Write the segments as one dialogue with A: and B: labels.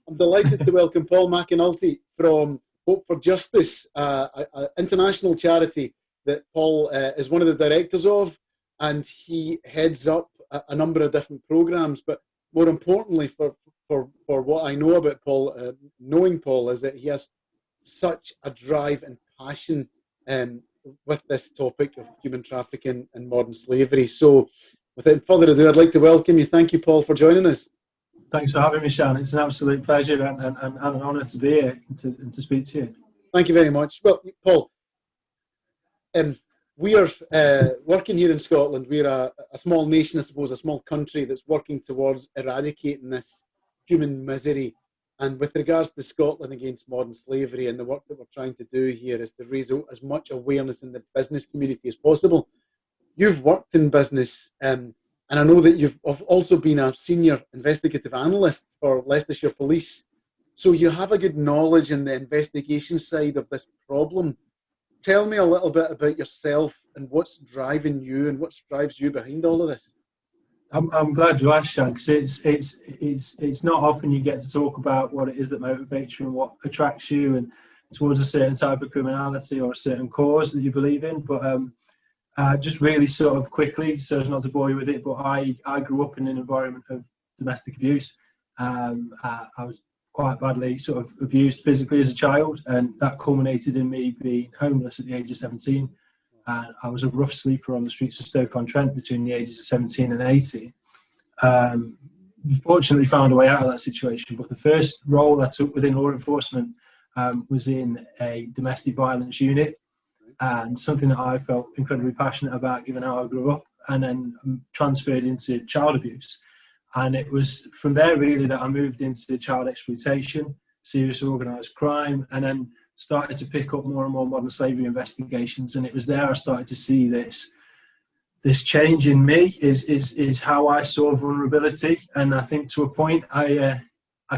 A: I'm delighted to welcome Paul McAnulty from Hope for Justice, an international charity that Paul is one of the directors of, and he heads up a number of different programs. But more importantly, for what I know about Paul, knowing Paul, is that he has such a drive and passion with this topic of human trafficking and modern slavery. So without further ado, I'd like to welcome you. Thank you, Paul, for joining us.
B: Thanks for having me, Shan. It's an absolute pleasure and an honour to be here and to speak to you.
A: Thank you very much. Well, Paul, we are working here in Scotland. We're a small nation, I suppose, a small country that's working towards eradicating this human misery. And with regards to Scotland against modern slavery, and the work that we're trying to do here is to raise as much awareness in the business community as possible. You've worked in business, and I know that you've also been a senior investigative analyst for Leicestershire Police. So you have a good knowledge in the investigation side of this problem. Tell me a little bit about yourself and what's driving you and what drives you behind all of this.
B: I'm glad you asked, Shan, because it's not often you get to talk about what it is that motivates you and what attracts you and towards a certain type of criminality or a certain cause that you believe in. But just really sort of quickly, so as not to bore you with it, but I grew up in an environment of domestic abuse. I was quite badly sort of abused physically as a child, and that culminated in me being homeless at the age of 17. And I was a rough sleeper on the streets of Stoke-on-Trent between the ages of 17 and 18. Fortunately found a way out of that situation, but the first role I took within law enforcement was in a domestic violence unit, and something that I felt incredibly passionate about given how I grew up, and then transferred into child abuse. And it was from there really that I moved into child exploitation, serious organised crime, and then started to pick up more and more modern slavery investigations. And it was there I started to see this change in me is how I saw vulnerability. And I think to a point I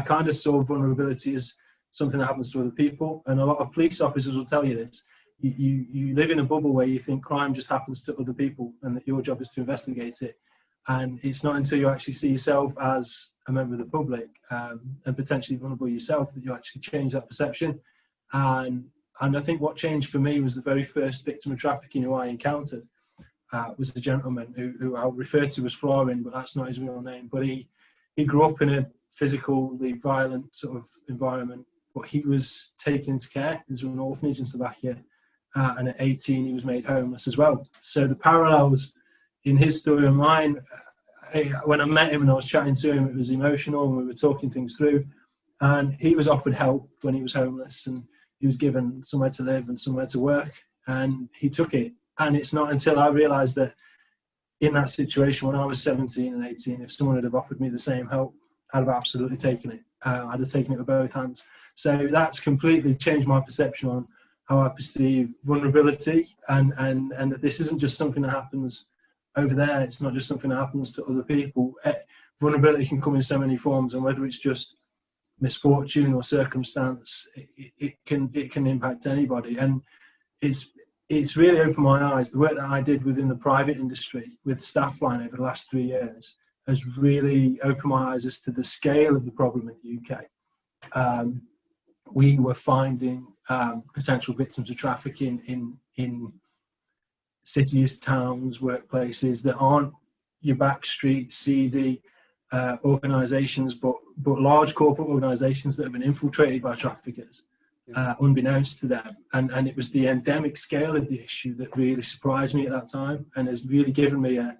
B: kind of saw vulnerability as something that happens to other people. And a lot of police officers will tell you this. You live in a bubble where you think crime just happens to other people and that your job is to investigate it. And it's not until you actually see yourself as a member of the public and potentially vulnerable yourself that you actually change that perception. And I think what changed for me was the very first victim of trafficking who I encountered was a gentleman who I'll refer to as Florin, but that's not his real name. But he grew up in a physically violent sort of environment, but he was taken into care. There's an orphanage in Slovakia, and at 18 he was made homeless as well. So the parallels in his story and mine, when I met him and I was chatting to him, it was emotional and we were talking things through. And he was offered help when he was homeless, and he was given somewhere to live and somewhere to work, and he took it. And it's not until I realised that in that situation when I was 17 and 18, if someone had have offered me the same help, I'd have absolutely taken it. I'd have taken it with both hands. So that's completely changed my perception on how I perceive vulnerability, and that this isn't just something that happens over there. It's not just something that happens to other people. Vulnerability can come in so many forms, and whether it's just misfortune or circumstance, it can impact anybody. And it's really opened my eyes. The work that I did within the private industry with Staffline over the last 3 years has really opened my eyes as to the scale of the problem in the UK. We were finding potential victims of trafficking in cities, towns, workplaces that aren't your backstreet, seedy organisations, but large corporate organisations that have been infiltrated by traffickers, unbeknownst to them. And it was the endemic scale of the issue that really surprised me at that time, and has really given me a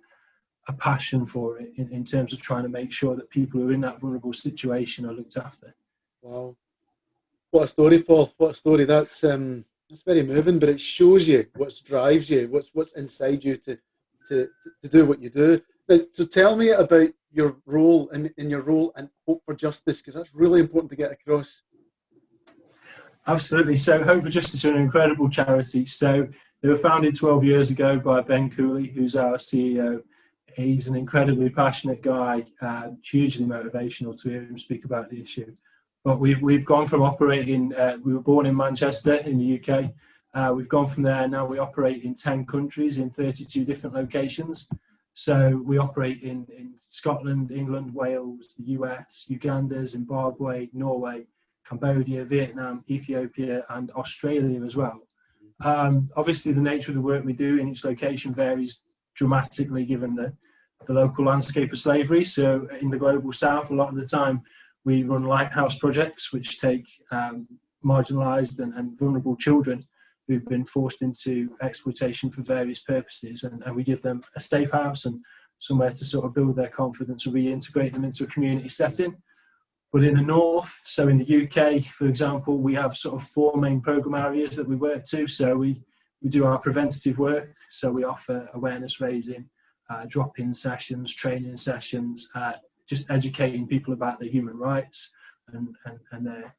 B: passion for it in terms of trying to make sure that people who are in that vulnerable situation are looked after.
A: Wow. What a story, Paul. What a story. That's very moving, but it shows you what drives you, what's inside you to do what you do. Now, so tell me about your role in your role in Hope for Justice, because that's really important to get across.
B: Absolutely. So Hope for Justice are an incredible charity. So they were founded 12 years ago by Ben Cooley, who's our CEO. He's an incredibly passionate guy, hugely motivational to hear him speak about the issue. But we've gone from operating, we were born in Manchester in the UK. We've gone from there, now we operate in 10 countries in 32 different locations. So we operate in Scotland, England, Wales, the US, Uganda, Zimbabwe, Norway, Cambodia, Vietnam, Ethiopia, and Australia as well. Obviously, the nature of the work we do in each location varies dramatically given the local landscape of slavery. So in the global south, a lot of the time we run lighthouse projects which take marginalised and vulnerable children who've been forced into exploitation for various purposes, and we give them a safe house and somewhere to sort of build their confidence and reintegrate them into a community setting. But in the north, so in the UK, for example, we have sort of 4 main programme areas that we work to. So we do our preventative work, so we offer awareness raising, drop-in sessions, training sessions, just educating people about their human rights and their,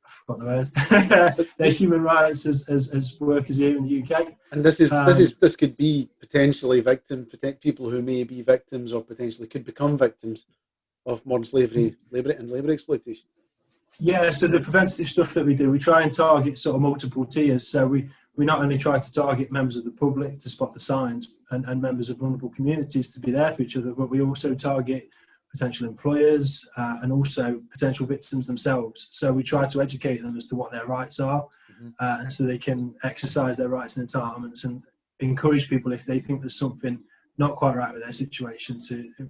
B: I forgot the word. Their human rights as workers here in the UK.
A: And this could be potentially people who may be victims or potentially could become victims of modern slavery, labour exploitation.
B: Yeah, so the preventative stuff that we do, we try and target sort of multiple tiers. So we not only try to target members of the public to spot the signs and members of vulnerable communities to be there for each other, but we also target potential employers and also potential victims themselves. So we try to educate them as to what their rights are, and so they can exercise their rights and entitlements, and encourage people if they think there's something not quite right with their situation.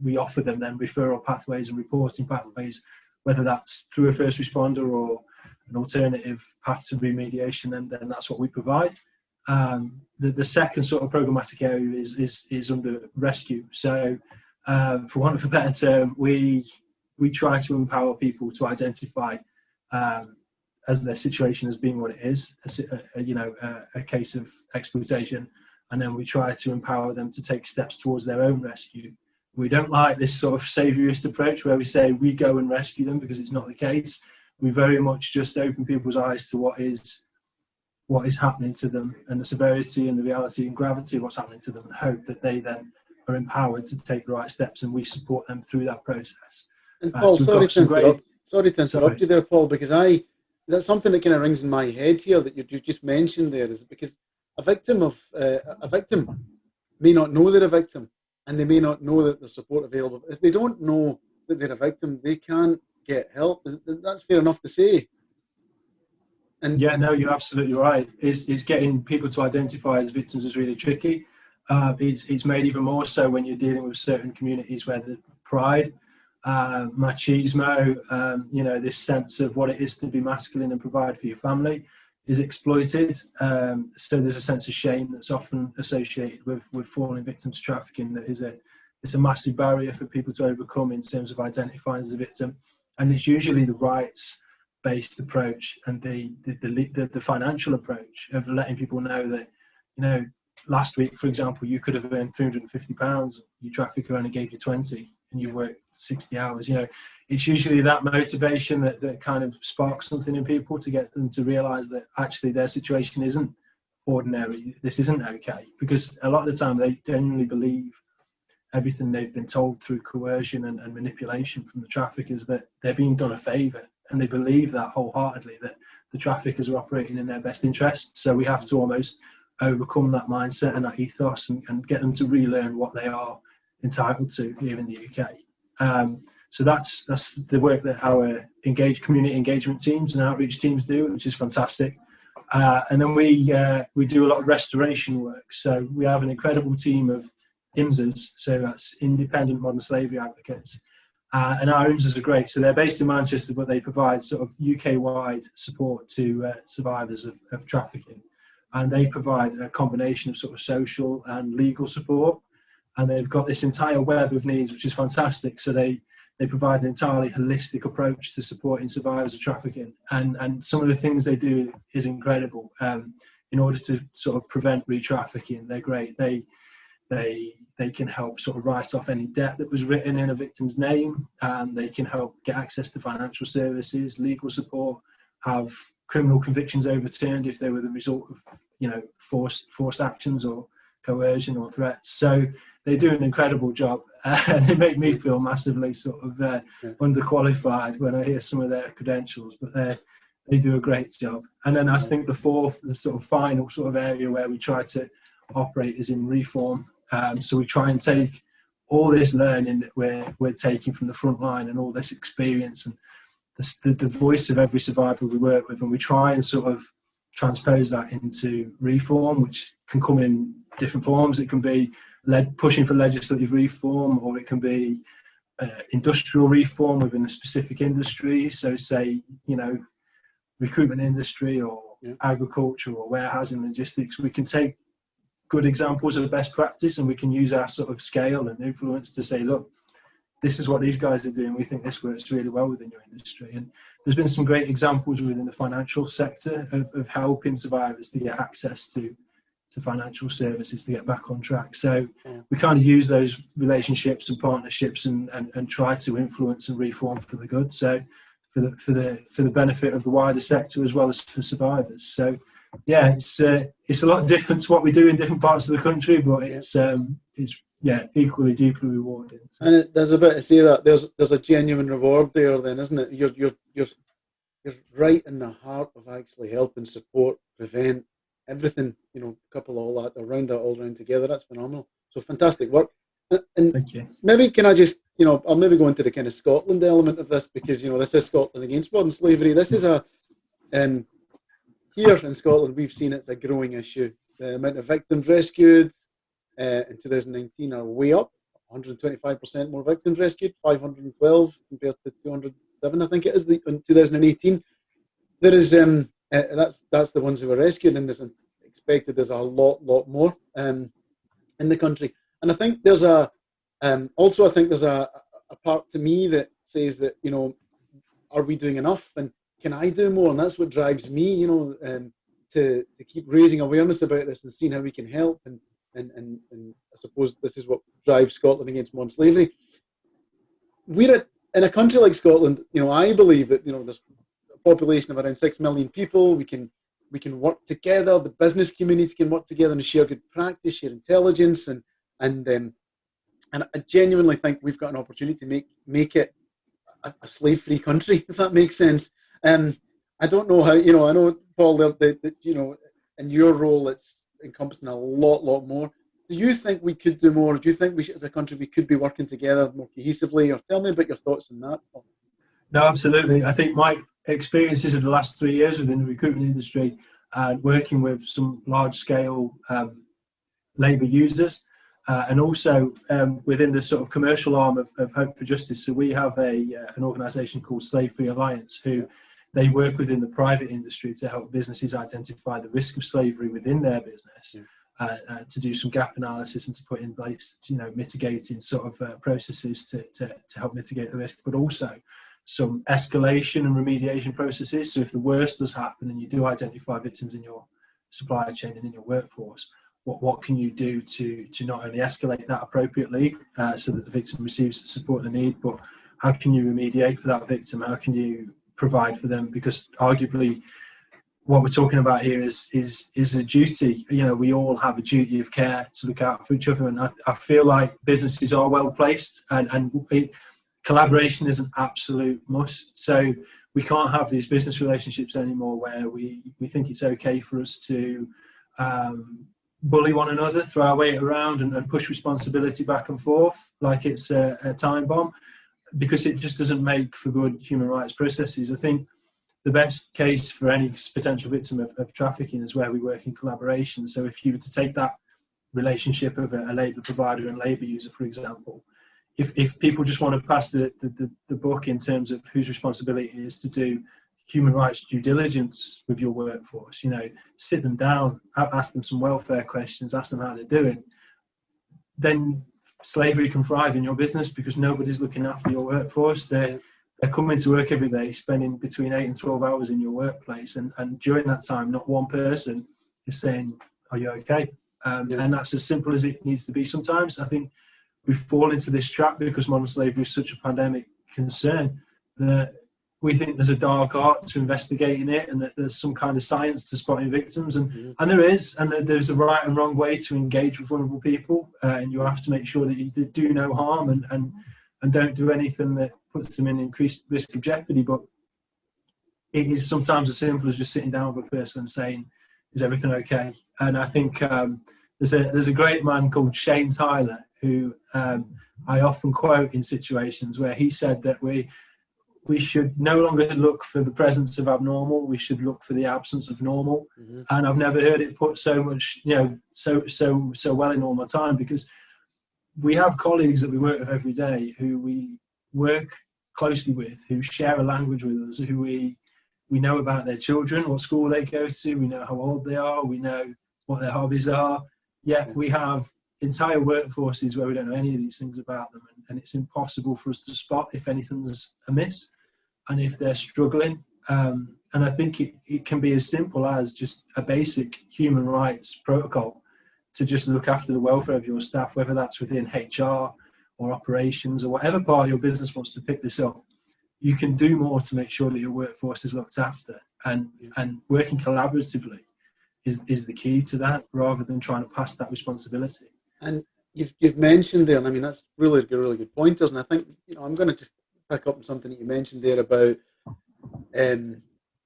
B: We offer them then referral pathways and reporting pathways, whether that's through a first responder or an alternative path to remediation, and then that's what we provide. The second sort of programmatic area is under rescue. So for want of a better term, we try to empower people to identify as their situation as being what it is, a case of exploitation, and then we try to empower them to take steps towards their own rescue. We don't like this sort of saviourist approach where we say we go and rescue them, because it's not the case. We very much just open people's eyes to what is happening to them, and the severity and the reality and gravity of what's happening to them, and hope that they then are empowered to take the right steps, and we support them through that process.
A: And Paul, sorry to interrupt you there, Paul, because that's something that kind of rings in my head here that you just mentioned there, is because a victim may not know they're a victim, and they may not know that there's support available. If they don't know that they're a victim, they can't get help. That's fair enough to say. And
B: yeah, no, you're absolutely right. Is getting people to identify as victims is really tricky. It's made even more so when you're dealing with certain communities where the pride, machismo, this sense of what it is to be masculine and provide for your family is exploited. So there's a sense of shame that's often associated with falling victim to trafficking. It's a massive barrier for people to overcome in terms of identifying as a victim, and it's usually the rights-based approach and the financial approach of letting people know that, last week, for example, you could have earned £350, your trafficker only gave you 20, and you've worked 60 hours. It's usually that motivation that kind of sparks something in people to get them to realise that actually their situation isn't ordinary. This isn't okay, because a lot of the time they genuinely believe everything they've been told through coercion and manipulation from the traffickers, that they're being done a favour, and they believe that wholeheartedly, that the traffickers are operating in their best interest. So we have to almost overcome that mindset and that ethos and get them to relearn what they are entitled to here in the UK. So that's the work that our community engagement teams and outreach teams do, which is fantastic. And then we do a lot of restoration work. So we have an incredible team of IMSAs, so that's Independent Modern Slavery Advocates. And our IMSAs are great. So they're based in Manchester, but they provide sort of UK-wide support to survivors of trafficking. And they provide a combination of sort of social and legal support. And they've got this entire web of needs, which is fantastic. So they provide an entirely holistic approach to supporting survivors of trafficking. And some of the things they do is incredible. In order to sort of prevent re-trafficking, they're great. They can help sort of write off any debt that was written in a victim's name. They can help get access to financial services, legal support, have criminal convictions overturned if they were the result of forced actions or coercion or threats. So they do an incredible job. They make me feel massively sort of underqualified when I hear some of their credentials, but they do a great job. And then I think the sort of final sort of area where we try to operate is in reform. So we try and take all this learning that we're taking from the front line and all this experience and the voice of every survivor we work with, and we try and sort of transpose that into reform, which can come in different forms. It can be pushing for legislative reform, or it can be industrial reform within a specific industry. So say, recruitment industry or agriculture or warehousing logistics. We can take good examples of best practice and we can use our sort of scale and influence to say, look, this is what these guys are doing. We think this works really well within your industry. And there's been some great examples within the financial sector of helping survivors to get access to financial services to get back on track. So we kind of use those relationships and partnerships and try to influence and reform for the good. So for the benefit of the wider sector as well as for survivors. So yeah, it's a lot different to what we do in different parts of the country, but it's equally deeply rewarding. So.
A: And there's a bit to say that there's a genuine reward there, then, isn't it? You're right in the heart of actually helping, support, prevent everything. Couple all that around together. That's phenomenal. So fantastic work. And
B: thank you.
A: Maybe can I just, I'll maybe go into the kind of Scotland element of this, because this is Scotland against modern slavery. This is here in Scotland, we've seen it's a growing issue. The amount of victims rescued in 2019 are way up. 125% more victims rescued, 512 compared to 207, I think it is, in 2018. There is that's the ones who were rescued, and there's expected there's a lot more in the country. And I think there's a part to me that says that, are we doing enough, and can I do more? And that's what drives me, to keep raising awareness about this and seeing how we can help. And I suppose this is what drives Scotland against modern slavery. We're in a country like Scotland, I believe that, there's a population of around 6 million people. We can work together. The business community can work together and share good practice, share intelligence, and I genuinely think we've got an opportunity to make it a slave-free country, if that makes sense. I don't know how, I know, Paul, that in your role, it's encompassing a lot more. Do you think we could do more? Do you think we should, as a country, we could be working together more cohesively? Or tell me about your thoughts on that.
B: No, absolutely. I think my experiences of the last 3 years within the recruitment industry and working with some large-scale labour users, and also within the sort of commercial arm of Hope for Justice. So we have an organisation called Slave Free Alliance, who they work within the private industry to help businesses identify the risk of slavery within their business, to do some gap analysis and to put in place, mitigating sort of processes to help mitigate the risk, but also some escalation and remediation processes. So if the worst does happen and you do identify victims in your supply chain and in your workforce, what can you do to not only escalate that appropriately so that the victim receives the support they need, but how can you remediate for that victim? How can you provide for them? Because arguably what we're talking about here is a duty. We all have a duty of care to look out for each other, and I feel like businesses are well placed, and collaboration is an absolute must. So we can't have these business relationships anymore where we think it's okay for us to bully one another, throw our weight around and push responsibility back and forth like it's a time bomb, because it just doesn't make for good human rights processes. I think the best case for any potential victim of trafficking is where we work in collaboration. So if you were to take that relationship of a labour provider and labour user, for example, if people just want to pass the book in terms of whose responsibility it is to do human rights due diligence with your workforce, sit them down, ask them some welfare questions, ask them how they're doing, then slavery can thrive in your business because nobody's looking after your workforce. They're coming to work every day, spending between 8 and 12 hours in your workplace, and during that time, not one person is saying, "Are you okay?" And that's as simple as it needs to be. Sometimes I think we fall into this trap because modern slavery is such a pandemic concern that we think there's a dark art to investigating it, and that there's some kind of science to spotting victims, and there is, and there's a right and wrong way to engage with vulnerable people, and you have to make sure that you do no harm and don't do anything that puts them in increased risk of jeopardy. But it is sometimes as simple as just sitting down with a person and saying, "Is everything okay?" And I think there's a great man called Shane Tyler who I often quote in situations where he said that we should no longer look for the presence of abnormal, we should look for the absence of normal. Mm-hmm. And I've never heard it put so much, so well in all my time, because we have colleagues that we work with every day who we work closely with, who share a language with us, who we know about their children, what school they go to, we know how old they are, we know what their hobbies are. Yet we have entire workforces where we don't know any of these things about them, and it's impossible for us to spot if anything's amiss and if they're struggling. And I think it can be as simple as just a basic human rights protocol to just look after the welfare of your staff, whether that's within HR or operations or whatever part of your business wants to pick this up. You can do more to make sure that your workforce is looked after, and working collaboratively is the key to that, rather than trying to pass that responsibility. And
A: you've mentioned there, and I mean, that's really good pointers. And I think, I'm going to just pick up on something that you mentioned there about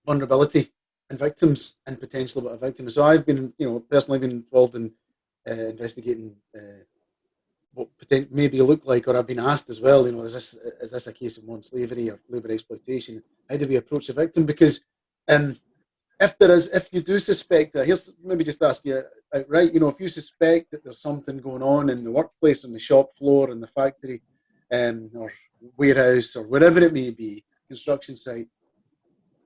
A: vulnerability and victims, and potential about a victim. So I've been, personally been involved in investigating what maybe look like, or I've been asked as well, is this a case of modern slavery or labour exploitation? How do we approach a victim? Because if you do suspect that, here's maybe just ask you outright, if you suspect that there's something going on in the workplace, on the shop floor, in the factory, or warehouse, or wherever it may be, construction site,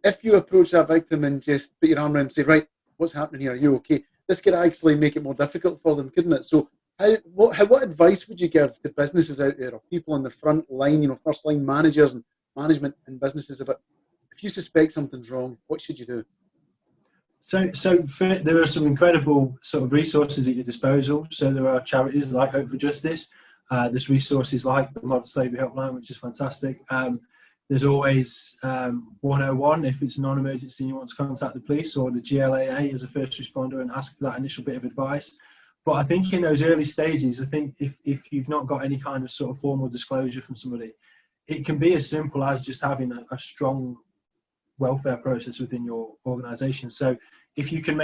A: if you approach that victim and just put your arm around and say, right, what's happening here? Are you okay? This could actually make it more difficult for them, couldn't it? So what advice would you give to businesses out there, or people on the front line, first line managers and management in businesses, about if you suspect something's wrong, what should you do?
B: So there are some incredible sort of resources at your disposal. So there are charities like Hope for Justice. There's resources like the Modern Slavery Helpline, which is fantastic. There's always 101 if it's a non-emergency and you want to contact the police, or the GLAA as a first responder and ask for that initial bit of advice. But I think in those early stages, I think if you've not got any kind of sort of formal disclosure from somebody, it can be as simple as just having a strong welfare process within your organisation. So if you can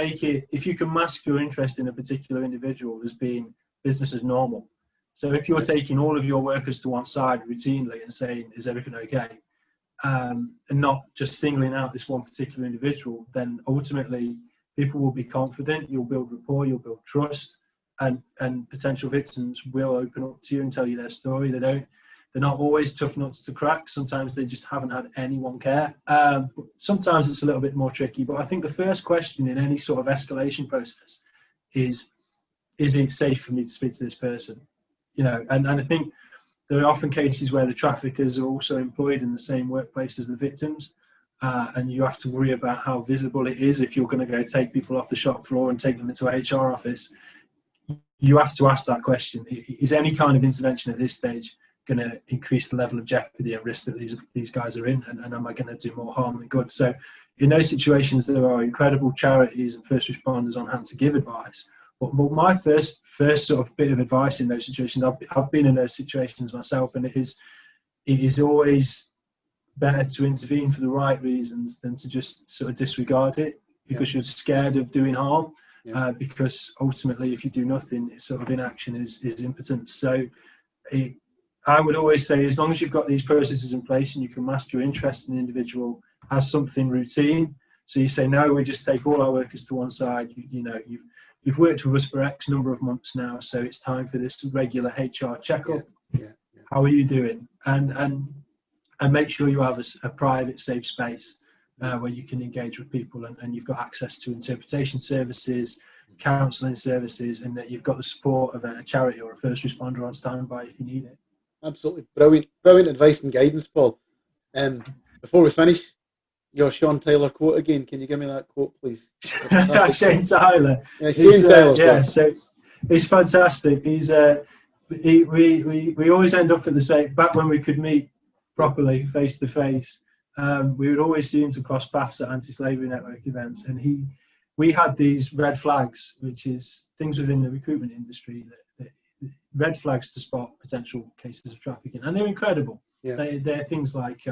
B: mask your interest in a particular individual as being business as normal. So if you're taking all of your workers to one side routinely and saying, is everything okay? And not just singling out this one particular individual, then ultimately people will be confident, you'll build rapport, you'll build trust, and potential victims will open up to you and tell you their story. They're not always tough nuts to crack. Sometimes they just haven't had anyone care. Sometimes it's a little bit more tricky, but I think the first question in any sort of escalation process is it safe for me to speak to this person? And I think there are often cases where the traffickers are also employed in the same workplace as the victims, and you have to worry about how visible it is if you're going to go take people off the shop floor and take them into a HR office. You have to ask that question. Is any kind of intervention at this stage going to increase the level of jeopardy and risk that these guys are in, and am I going to do more harm than good? So in those situations, there are incredible charities and first responders on hand to give advice. But my first sort of bit of advice in those situations, I've been in those situations myself, and it is always better to intervene for the right reasons than to just sort of disregard it because you're scared of doing harm. Because ultimately, if you do nothing, sort of inaction is impotence. So I would always say, as long as you've got these processes in place and you can mask your interest in the individual as something routine. So you say, no, we just take all our workers to one side. You've worked with us for X number of months now, so it's time for this regular HR checkup. How are you doing? And make sure you have a private, safe space where you can engage with people, and you've got access to interpretation services, counselling services, and that you've got the support of a charity or a first responder on standby if you need it.
A: Absolutely. Brilliant advice and guidance, Paul. Before we finish, your Sean Tyler quote again. Can you give me that quote, please?
B: Shane Tyler.
A: Yeah, Shane Tyler.
B: So it's fantastic. He's we always end up at the same. Back when we could meet properly, face to face, we would always see him to cross paths at anti-slavery network events, and we had these red flags, which is things within the recruitment industry that red flags to spot potential cases of trafficking, and they're incredible. They're things like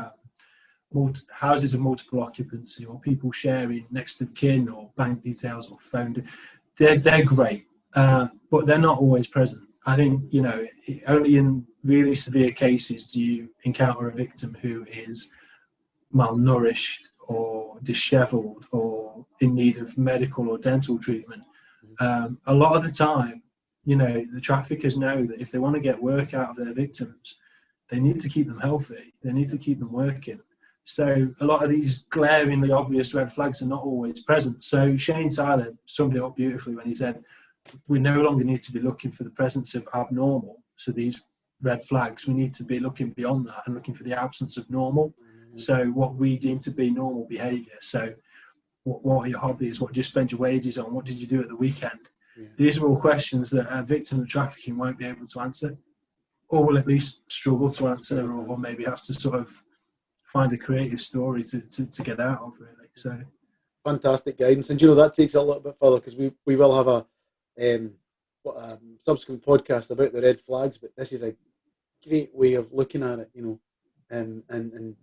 B: houses of multiple occupancy, or people sharing next of kin, or bank details, or phone. They're great. but they're not always present. I think, only in really severe cases do you encounter a victim who is malnourished or disheveled or in need of medical or dental treatment. A lot of the time, the traffickers know that if they want to get work out of their victims, they need to keep them healthy. They need to keep them working. So a lot of these glaringly obvious red flags are not always present. So Shane Tyler summed it up beautifully when he said, we no longer need to be looking for the presence of abnormal, so these red flags. We need to be looking beyond that and looking for the absence of normal. So what we deem to be normal behaviour. So what are your hobbies? What do you spend your wages on? What did you do at the weekend? Yeah. These are all questions that a victim of trafficking won't be able to answer, or will at least struggle to answer, or maybe have to sort of find a creative story to get out of, really. So
A: fantastic guidance. And that takes it a little bit further, because we will have a subsequent podcast about the red flags, but this is a great way of looking at it, and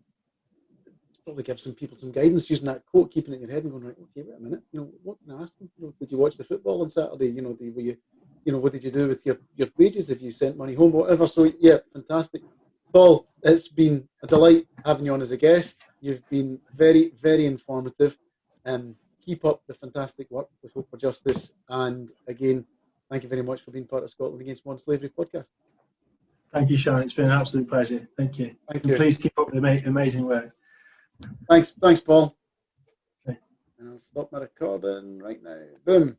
A: probably give some people some guidance using that quote, keeping it in your head and going, right, okay, wait a minute, what can I ask them? Did you watch the football on Saturday? Were you, what did you do with your wages? Have you sent money home, whatever? So yeah, fantastic. Paul, it's been a delight having you on as a guest. You've been very, very informative. Keep up the fantastic work with Hope for Justice. And again, thank you very much for being part of Scotland Against Modern Slavery podcast.
B: Thank you, Shan. It's been an absolute pleasure. Thank you.
A: Thank you.
B: Please keep up the amazing work.
A: Thanks, Paul.
B: Okay.
A: And I'll stop my recording right now. Boom.